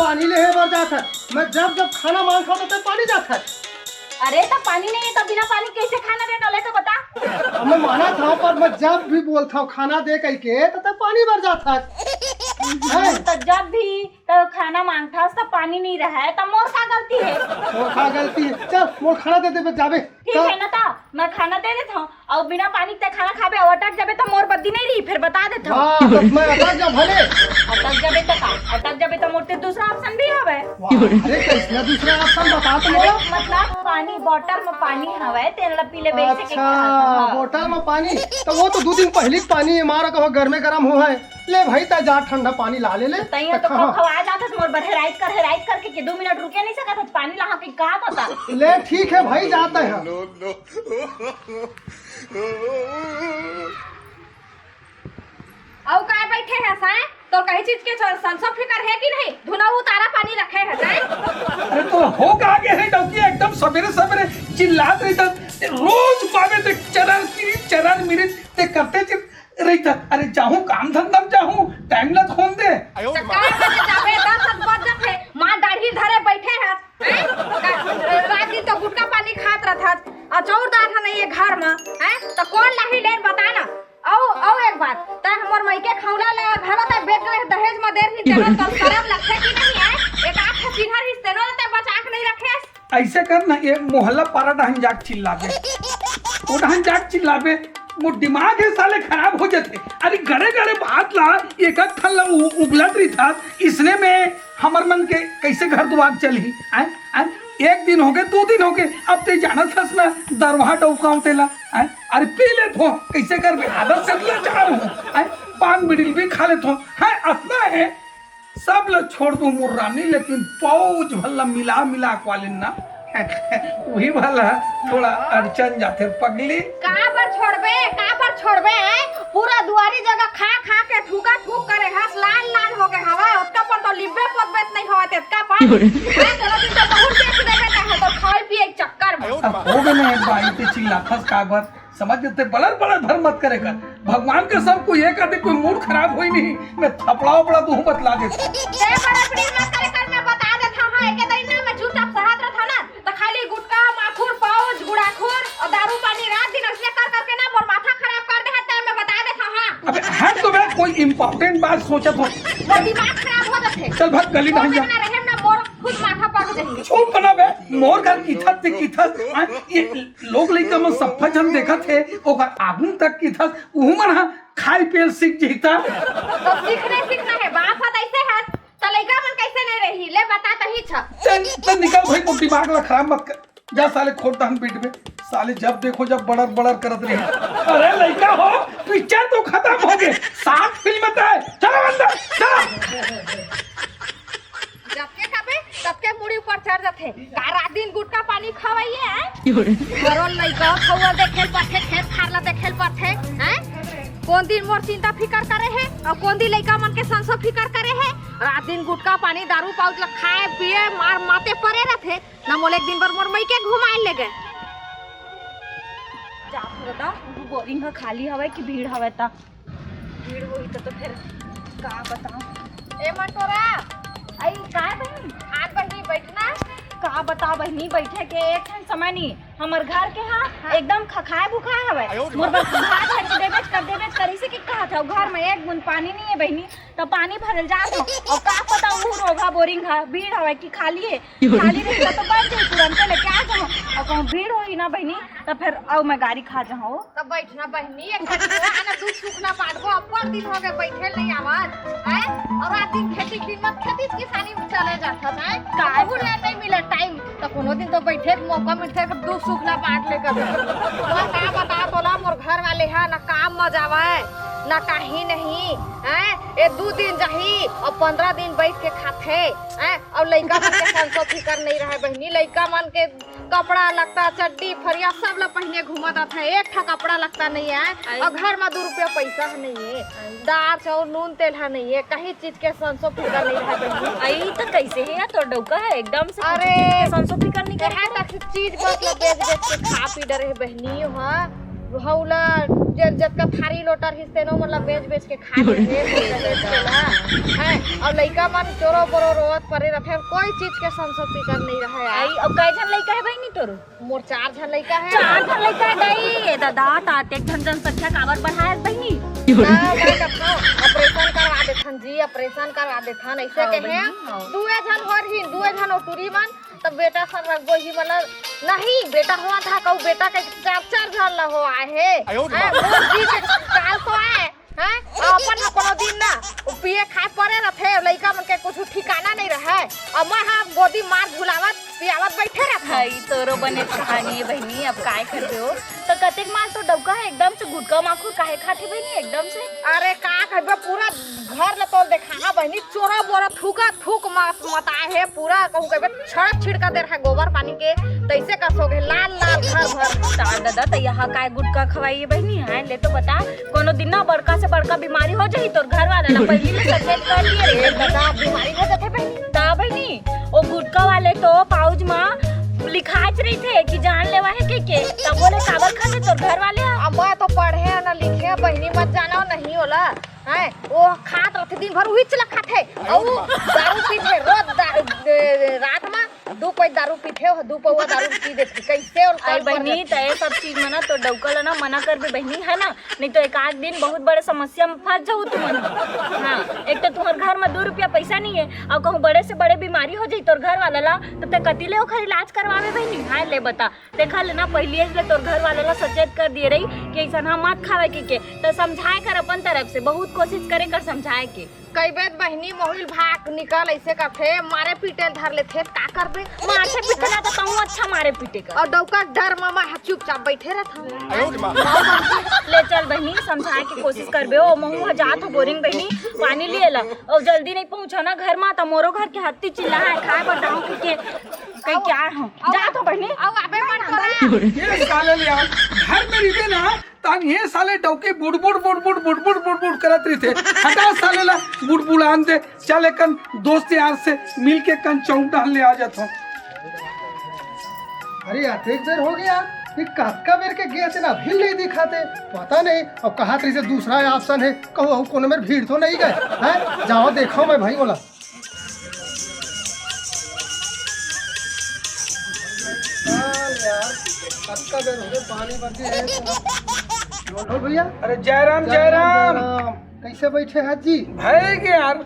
पानी ले बर जाता है। मैं जब जब खाना मांग खाता तो पानी जाता है। अरे तो पानी नहीं है तो बिना पानी कैसे खाना देना ले तो बता। मैं माना था पर मैं जब भी बोलता हूँ खाना दे कह के तो पानी भर जाता है। तो जब भी तो खाना मांगता तो पानी नहीं रहा है तो मोर का गलती है। मोर का गलती है। चल मोर खाना दे दे जावे। ठीक है ना था मैं खाना दे देता हूँ और बिना पानी के खाना खाबे और अटक जाबे तो मोर बद्दी नहीं रही फिर बता देता हूँ। मैं अटक जा भले अटक जाबे तो का अटक जाबे तो मोर दूसरा ऑप्शन भी हवे। अरे कैसे दूसरा ऑप्शन बता तो मोला। मतलब पानी बोतल में पानी हवे तेरा पीले बेचे के। अच्छा बोतल में पानी तो वो तो 2 दिन पहले पानी है मारा कहो घर में गर्म हो है। ले भाई ता जा ठंडा पानी ला ले ले तैया तो खवा जाता मोर बरहेराइज करके के 2 मिनट रुके नहीं सकता पानी ला के कहा पता। ले ठीक है भाई जाते हैं। और काय बैठे हैं साए तो कई चीज के संसो फिकर है कि नहीं धुना उतारा पानी रखे है साए। अरे तो हो का आगे है डौकी एकदम सवेरे सवेरे चिल्लात रही था रोज पावे ते चरण मिनट ते करते रही था। अरे चाहूं काम धंधा चाहूं टाइम लग खोन दे काय बजे जाबे 10 बजे है मां दाढ़ी धरे बैठे है रात दिन तो गुटका पानी खात रहा और चौरदार है नहीं ये घर में हैं तो कौन लाही लेन बता ना। औ एक बात त हमर मईके खौला ले घर त बेट ले दहेज में देर ही तेरा कल खराब लगथे कि नहीं है। एक आंख चिन्हर रिश्ते नो ते बचा आंख नहीं रखे। ऐसे कर ना ये मोहल्ला पारा डहन जाग चिल्लाबे वो डहन जाग चिल्लाबे वो दिमाग है साले खराब हो जाते। अरे गड़े गड़े बात ला एक थल्ला उबलत रही था इसने में हमर मन के कैसे घर दुआर चली एक दिन हो गए 2 दिन हो गए अब ते जाना थस ना दरवाहा डौकाऊ तेला अरे पी ले थो कैसे कर आदत से लिया चाह रहा हूँ पान बिड़िल भी खा ले थो है अपना है सब लोग छोड़ दो मुर्रानी लेकिन पौज भल्ला मिला क्वालिन ना वही वाला थोड़ा अड़चन जाते पगली कहां पर छोड़बे है पूरा दुआरी जगह खा के थूका थूक करे हंस लाल हो गए हवा उसका पर तो लिब्बे पदबेत नहीं होते इसका पर है चलो दिन तो बहुत देख देबे है तो खाई पिए एक चक्कर में हो गए ना एक बाई ते चिल्लाथस का बात समझ जते बलर भर मत करेगा भगवान के सब को एक आदि कोई मूड खराब होई नहीं मैं थपड़ाओ बड़ा दूह बतला दे ते बड़ा प्लीज मत करे कर मैं बता देता हूं एक दिन ना मैं चुपचाप सहात रहा ना तो खाली गुटका माखुर पाउच गुड़ाखुर और दारू पानी रात दिन असले कर करके ना मोर माथा खराब कर दे है मैं बता देता हूं। अबे हट तो मैं कोई इंपॉर्टेंट बात सोचा था मोर दिमाग खराब हो जाते चल भाग गली नहीं जा रहे ना मोर खुद माथा पक जाएंगे चुप बना बे मोर घर की था ये लोग लइका में सफा जन देखा थे ओकर आगुन तक की था ऊ मन खाई पे सीख जीता तो सीखना है बाप हद ऐसे है तो लइका मन कैसे नहीं रही ले बता तही छ चल निकल भाई को दिमाग ला खराब मत कर जा साले खोट दहन पीट में साले जब देखो जब बड़र करत रही। अरे लइका हो पिक्चर तो खत्म हो गए 7 फिल्म है चलो अंदर चलो जबके खाबे सबके मुड़ी ऊपर चढ़ जाते का रात दिन गुटका पानी खवाइए हैं घरो लइका खवा देखेल पथे खेत खारला देखेल पथे हैं कौन दिन मोर चिंता फिकर करे है और कौन दिन लइका मन के संसो फिकर करे है रात दिन गुटका पानी दारू पाउच ल खाए पिए मार माते परे रहथे ना मोले एक दिन भर मोर मई के घुमाए ले गए जा बता बोरिंग है खाली हवे कि भीड़ हवे ता भीड़ होई तो फिर का बताऊं ए मंटोरा आई काय बहनी आज बहनी बैठना का बता बहनी बैठे के एक ठन समय नहीं हमर घर के हां एकदम खखाए भुखाए हवे मोर बस भात है देबेच कर इसे के कहा था घर में एक बूंद पानी नहीं है बहनी तो पानी भरल जात हो और का पता ऊ रोगा बोरिंग है भीड़ हवे कि खाली रहेगा तो बैठ जाए तुरंत लेके आ जाओ और कहूं भीड़ होई ना बहनी तो फिर आओ मैं गाड़ी खा जाओ तब बैठना बहनी एक आना दूध सूखना पाटबो अपर दिन हो गए बैठे नहीं आवाज है और रात दिन खेती दिन मत खेती किसानी में चले जाता है का बुला नहीं मिले टाइम तो कोनो दिन तो बैठे मौका मिलते है दूध सूखना पाट लेकर तो का बता तोला मोर घर वाले है ना काम मजावा है ना कहीं नहीं हैं ये 2 दिन जाही और 15 दिन बैठ के खाते हैं और लइका मन के संसो फिकर नहीं रहे बहनी लइका मन के कपड़ा लगता चड्डी फरिया सब ला पहने घूमत था एक ठा कपड़ा लगता नहीं है और घर में 2 रुपया पैसा नहीं है दाल चाउर नून तेल है नहीं है कहीं चीज के संसो फिकर नहीं रहे बहनी आई तो कैसे है तो डौका है एकदम से अरे संसो फिकर नहीं है तक चीज बस बेच के खा पी डरे बहनी हां हौला जतका थारी लोटर हिस्से नो मतलब बेच के खा है और लइका मन चोरो बोरो रोवत परे रखे कोई चीज के संसद फिकर नहीं रहे आई अब कै जन लइका है बहनी तोरो? मोर 4 जन लइका है। 4 जन लइका है गई दादा तात एक जन जनसंख्या काबर बढ़ाए बहनी? ऑपरेशन करवा देथन जी, ऑपरेशन करवा देथन ऐसे कहे 2 जन होर ही 2 जन ओटूरी मन तब बेटा सब रखबो ही मतलब नहीं बेटा हुआ था कहू बेटा के 4 जन ला हो आए है मोर जी के काल तो आए हैं अपन कोनो दिन ना पिए खाए पड़े रथे लइका मन के कुछ ठिकाना नहीं रहे और मैं हां गोदी मार झुलावत पियावत बैठे रहे। हई तोरो बने कहानी है बहनी अब काय करबे हो? तो कतेक माल तो डबका है एकदम से गुटका माखू काहे खाथे बहनी एकदम से? अरे का कहबे पूरा घर ल तो देखाना बहनी चोरा बोरा थूक मत आए है पूरा कहू कहबे छड़क छिड़का दे रहा गोबर पानी के तैसे का सोगे लाल घर भर तार दादा त यहाँ काय गुटका खवाई बहनी है ले तो बता कोनो दिन ना बड़का से बड़का बीमारी हो जाई तोर घर वाला ना पहले ले सचेत कर लिए रे दादा बीमारी हो जाथे बहनी ता बहनी ओ गुटका वाले तो पाउज में लिखाच रही थे कि जान लेवा है के तब बोले काबर खाते तोर घर वाले अब मैं तो पढ़े ना लिखे बहनी मत जाना नहीं होला है वो खात रहते दिन भर वही चला खाते और दारू पीते रोज रात में 2 कोई दारू पीते हो 2 पौवा दारू पी देते कैसे और आई बहनी त ये सब चीज में ना तो डौकल ना मना कर बे बहनी है ना नहीं तो एक आध दिन बहुत बड़े समस्या में फंस जाऊ तुम। हाँ एक तो तुम्हारे घर में 2 रुपया पैसा नहीं है और कहूँ बड़े से बड़े बीमारी हो जाई तोर घर वाला ला तो ते कति ले ओखर इलाज करवावे बहनी। हाँ ले बता देखा लेना पहले ले तोर घर वाला ला सचेत कर दिए रही कि ऐसा ना मत खावे के तो समझाए कर अपन तरफ से बहुत कोशिश करे कर समझाए के कई बेद बहनी मोहिल भाग निकल ऐसे करते मारे पीटे धर लेते का करबे मारे पीटे ना तो कहूँ अच्छा मारे पीटे का और डौका डर मामा चुपचाप बैठे रहता ले चल बहनी समझाए की कोशिश करबे ओ महू जात हो बोरिंग बहनी पानी लिए ला और जल्दी नहीं पहुंचा ना घर में तो मोरो घर के हत्ती चिल्ला है खाए बताऊं कि कहीं क्या हो जात हो बहनी अब अबे मन करा ये साले ले आ घर में रहते ना तान ये साले डौके बुड़ करत रही थे हटा साले ला बुड़ आन दे चल कन दोस्त यार से मिल के कन चौक डाल ले आ जाता हूँ। अरे यार एक देर हो गया ये काका बेर के गए थे ना भीड़ नहीं दिखाते पता नहीं अब कहा तरी से दूसरा ऑप्शन है कहो कोने में भीड़ तो नहीं गए हैं जाओ देखो मैं भाई बोला यार काका बेर हो गए पानी बरती है भैया। अरे जयराम जयराम कैसे बैठे हैं जी भाई के यार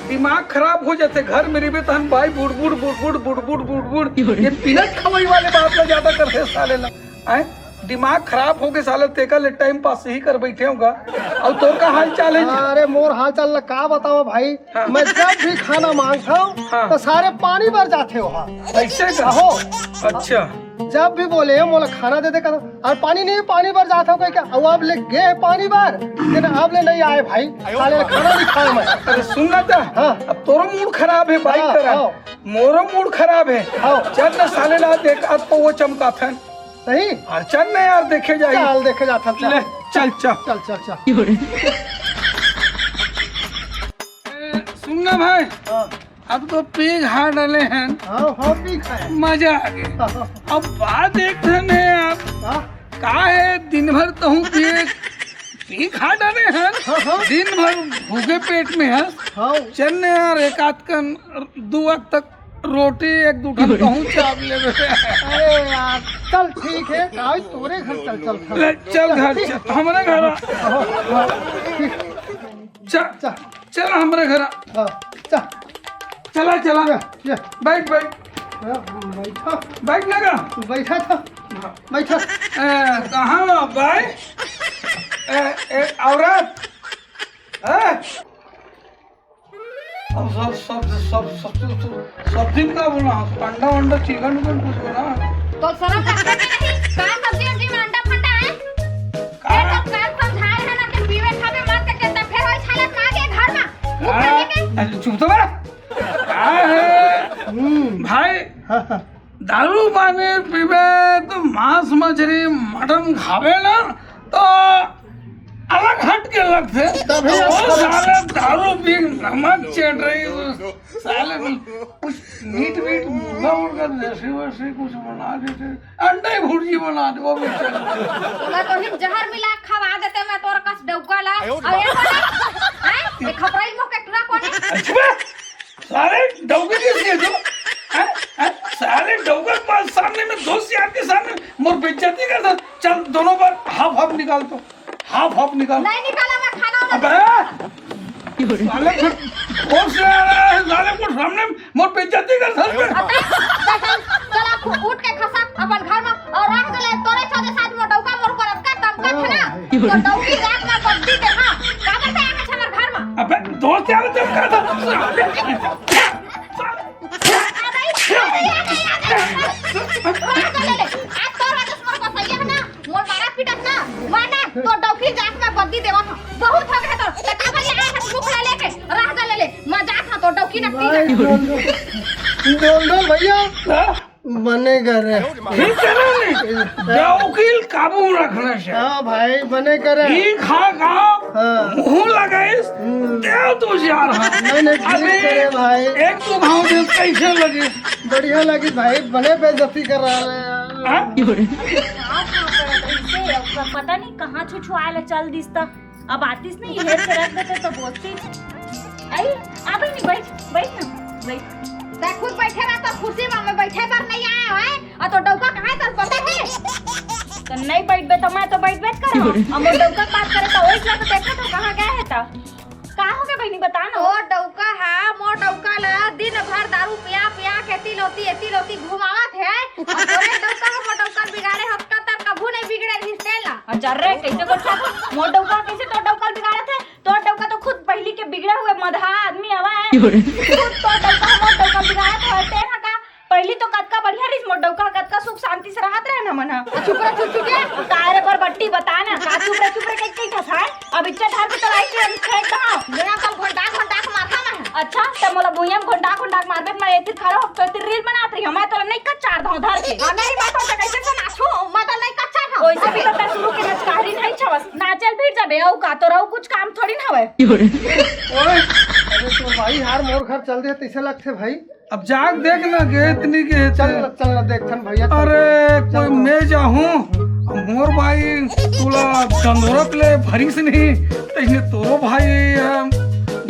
दिमाग खराब हो जाते घर में रहे तो हम भाई बुड़ ये पीनट खवाई वाले बात में ज्यादा करते साले ला दिमाग खराब हो गए साले तेका ले टाइम पास ही कर बैठे होगा और तोर का हाल चाल है? अरे मोर हाल चाल का बताओ भाई। हाँ। मैं जब भी खाना मांगता हूँ हाँ। तो सारे पानी भर जाते हो ऐसे हो अच्छा जब भी बोले मोला खाना दे दे कर और पानी नहीं पानी भर जाता हूँ क्या अब आप ले गए पानी भर लेकिन आप ले नहीं आए भाई साले खाना नहीं खाया मैं। अरे सुनना था हाँ। अब तोरो मूड खराब है भाई तेरा मोरो मूड खराब है चल ना साले ला देख अब तो वो चमका था नहीं चल ना यार देखे जाए चल देखे जाता चल चल चल चल चल सुनना भाई अब तो पी खा डाले हैं मजा आ गया अब बात एक धन है आप का है दिन भर तो हूँ पी खा डाले हैं दिन भर भूखे पेट में है चलने यार एक आध कन 2 वक्त तक रोटी 1-2 ढंग कहूँ चाप ले अरे यार चल ठीक है आज तोरे घर चल घर चल हमारे घर चल हमारे घर चला बैठ लगा बैठा था बैठा कहाँ भाई औरत सब दिन का बोला अंडा वंडा चिकन कुछ बोला तो शर्म लगता नहीं का सब्जी में अंडा फंडा है ये तो काल समझाए है ना कि पीवे खावे मत के त फिर होई छाला मागे घर में चुप तो भाई दारू पानी पीवे तो मांस मछली मटन खावे ना तो अलग हट के अलग थे। तभी वो आप- साले दारू पी नमक चढ़ रही, वो साले कुछ मीट मुर्गा देसी वैसी कुछ बना देते, अंडे भुर्जी बना दे वो भी चल। तोला तो हिम जहर मिला के खवा देते मैं तोर कस डौका ला और ये कोने हैं ये खपराई मो के टुरा कोने अच्छा सारे डौके कैसे जो सारे डौके के पास सामने में दोस्त यार के सामने मोर बेइज्जती करता। चल दोनों बार हाफ निकाल तो हाफ निकाल। नहीं निकाला मैं खाना वाला अबे साले कौन से आ रहा है साले को सामने मोर बेइज्जती करता। चल आप उठ के खसा अपन घर में और रख दे तोरे चौदह साथ में डौका मोर पर का दम का है ना तो डौकी रात में बद्दी दे हां का करते हैं हमर घर में। अबे दोस्त यार जब का था तो डौकी जात में बद्दी देवा था बहुत हो गया तो तका बजे आए है मुख ला लेके रह जा ले मजाक था तो डौकी नकती डोल भैया बनेगा रे। ठीक है ना डौकील काबू में रखना चाहिए। हाँ भाई बनेगा रे। ही खा हाँ। मुंह लगाइस देव तो यार नहीं ठीक करे भाई। एक तो भाव दे कैसे लगे बढ़िया लगी भाई बने बेइज्जती कर रहा है। हाँ? पता नहीं कहाँ छुछुआला चल दिस त अब आतिस नहीं हेर के रख देते तो बोलती आई आ भाई नहीं बैठ ना बैठ ते खुद बैठे रहा तो कुर्सी में मैं बैठे पर नहीं आया है और तो डौका कहां है तो पता है तो नहीं बैठबे तो मैं तो बैठ कर हम डौका बात करे तो ओइस लग देखा तो कहां गए है ता कहां हो गए बहनी बता ना ओ डौका है मो डौका ला दिन भर दारू पिया के एती लोती घुमावत है और तोरे डौका को डौका बिगाड़े हफ्ता तक कभू नहीं बिगड़े रिश्तेला अच्छा रे कैसे करता मोर डौका कैसे तो डौका बिगाड़े थे तो डौका तो खुद पहली के बिगड़े हुए मधा आदमी हवा है खुद तो डौका मोर डौका बिगाड़े तो तेरा का पहली तो कतका बढ़िया रिस मोर डौका कतका सुख शांति से रहत रहे ना मना चुप रह कारे पर बट्टी बता ना का चुप रह कैसे ठसाए अब इच्छा धार के तलाई के फेंक कहां मेरा कल घंटा के माथा में है। अच्छा तो मोला बुइया में घंटा मारबे मैं एतिर खड़ा हो तो एतिर रील बनात रही मैं तो नहीं कच्चा धौ धर के नहीं बात होता कैसे से नाचो मैं तो नहीं कच्चा था ओइसे भी तो शुरू के नचकारी नहीं छवस नाचल फिर जाबे औ का तो रहू कुछ काम थोड़ी ना हवे ओए अरे तो भाई यार मोर घर चल दे तैसे लगते भाई। अब जाग देख ना के इतनी के चल देखथन भैया। अरे कोई मैं जाऊं मोर भाई तुला दंदोरा प्ले भरीस नहीं तो इसने तोरो भाई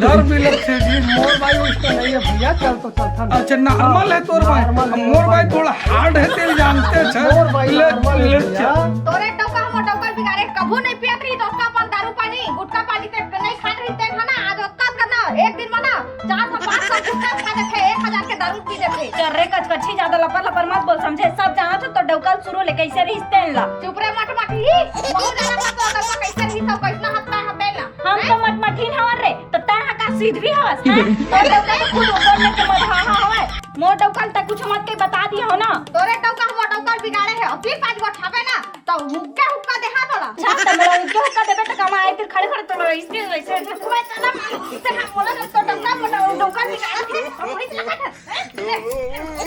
डर भी लगते जी। मोर भाई उसका नहीं है भैया चल तो चलथन। अच्छा नॉर्मल है तोर भाई मोर भाई थोड़ा हार्ड है तेरे जानते छ मोर भाई नॉर्मल है भैया। तोरे टोका हम टोकर बिगाड़े कभू नहीं पियत रही दोस्ता अपन दारू पानी गुटखा पानी ते नहीं खात रही ते खाना आज ओक्का करना एक दिन मना 400-500 गुटखा खा देखे 1000 के दारू पी देखे चर्रे कचकची ज्यादा लपर मत बोल समझे सब जानत हो तो डौकल शुरू ले कैसे रिश्ते ला चुप रे मट बहुत ज्यादा मत बोल तो कैसे रही सब कैसा हत्ता हतेला हम तो मटमठीन हवर रे तो ता का सीध भी हवस है तो डौका तो खुद ऊपर में के मधा हवे मोर डौकल तक कुछ मत के बता दिया हो ना तोरे टोका हम टोकर बिगाड़े है और फिर 5 गो छापे ना तो हुक्का देखा तोला छाप तो मोला हुक्का देबे तो कमा आए फिर खड़े तो इसके वैसे मैं चला से हम बोला तो टोका मोटा टोकर बिगाड़े थे और कोई लगा था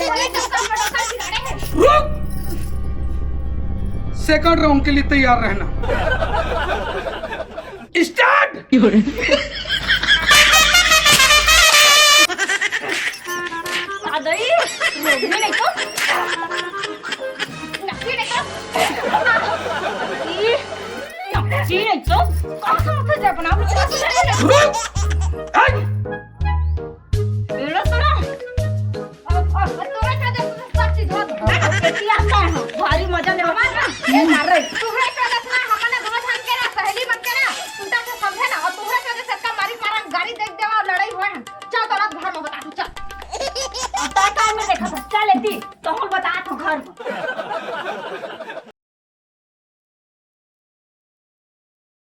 बोले टोका बिगाड़े है। रुक सेकंड राउंड के लिए तैयार रहना स्टार्ट। आदई रोगी नहीं तो नक्की देखो जी नहीं तो कहां से जा बना रुक एला सुना तोरे का देख सच्ची धो कैसी आता है भारी मजा ले हमारा ये कर रही तोरे का देखना हमने दो जान के ना सहेली बन के ना उल्टा से समझे ना और तोरे का जैसे का मारी मारा गाड़ी देख देवा और लड़ाई हुए चल तोरा घर में बता तू चल अब तय में देखा था चल एती तो हम बता तो घर